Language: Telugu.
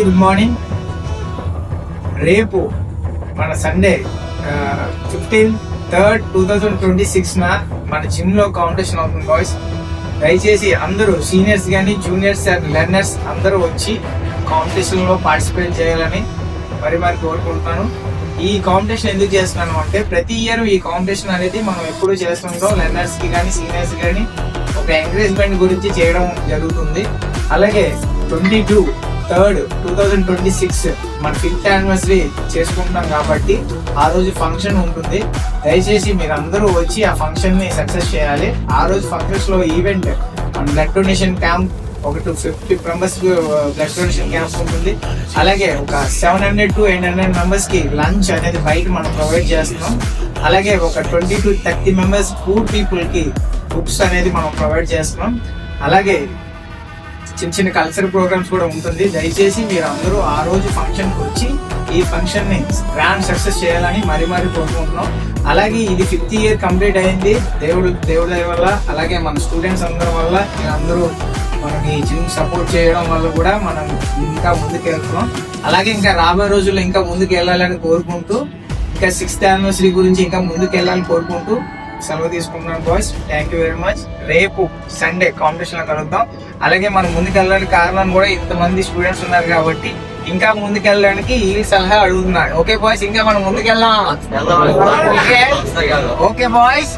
Good morning. రేపు మన సండే 15/3/2026 మన జిమ్ లో కాంపిటీషన్ అవుతుంది బాయ్స్. దయచేసి అందరూ సీనియర్స్ కానీ జూనియర్స్ అండ్ లెర్నర్స్ అందరూ వచ్చి కాంపిటీషన్ లో పార్టిసిపేట్ చేయాలని మరి కోరుకుంటున్నాను. ఈ కాంపిటీషన్ ఎందుకు చేస్తున్నాను అంటే ప్రతి ఇయర్ ఈ కాంపిటీషన్ అనేది మనం ఎప్పుడు చేస్తుంటాం. లెర్నర్స్ కి కానీ సీనియర్స్ కానీ ఒక ఎంకరేజ్మెంట్ గురించి చేయడం జరుగుతుంది. అలాగే 22/3/2026 మన 5th యానివర్సరీ చేసుకుంటున్నాం కాబట్టి ఆ రోజు ఫంక్షన్ ఉంటుంది. దయచేసి మీరు అందరూ వచ్చి ఆ ఫంక్షన్ ని సక్సెస్ చేయాలి. ఆ రోజు ఫంక్షన్స్ లో ఈవెంట్ బ్లడ్ డొనేషన్ క్యాంప్ ఒక 250 మెంబర్స్ బ్లడ్ డొనేషన్ క్యాంప్ ఉంటుంది. అలాగే ఒక 700 to 800 మెంబర్స్ కి లంచ్ అనేది బయట మనం ప్రొవైడ్ చేస్తున్నాం. అలాగే ఒక 20 to 30 మెంబర్స్ పూర్ పీపుల్ కి బుక్స్ అనేది మనం ప్రొవైడ్ చేస్తున్నాం. అలాగే చిన్న కల్చరల్ ప్రోగ్రామ్స్ కూడా ఉంటుంది. దయచేసి మీరు అందరూ ఆ రోజు ఫంక్షన్ కి వచ్చి ఈ ఫంక్షన్ ని గ్రాండ్ సక్సెస్ చేయాలని మరి కోరుకుంటున్నాం. అలాగే ఇది 5th ఇయర్ కంప్లీట్ అయింది దేవుడి దయ వల్ల. అలాగే మన స్టూడెంట్స్ అందరి వల్ల మీరందరూ మనకి జిమ్ సపోర్ట్ చేయడం వల్ల కూడా మనం ఇంకా ముందుకు వెళ్తున్నాం. అలాగే ఇంకా రాబోయే రోజుల్లో ఇంకా ముందుకు వెళ్ళాలని కోరుకుంటూ, ఇంకా 6th యానివర్సరీ గురించి ఇంకా ముందుకు వెళ్ళాలని కోరుకుంటూ సెలవు తీసుకుంటున్నాను boys. Thank you very much. రేపు సండే కాంపిటీషన్ లో కలుద్దాం. అలాగే మనం ముందుకు వెళ్ళడానికి కారణం కూడా ఇంతమంది స్టూడెంట్స్ ఉన్నారు కాబట్టి ఇంకా ముందుకు వెళ్ళడానికి ఈ సలహా అడుగుతున్నాడు. ఓకే బాయ్స్, ఇంకా మనం ముందుకు వెళ్దాం. Okay boys.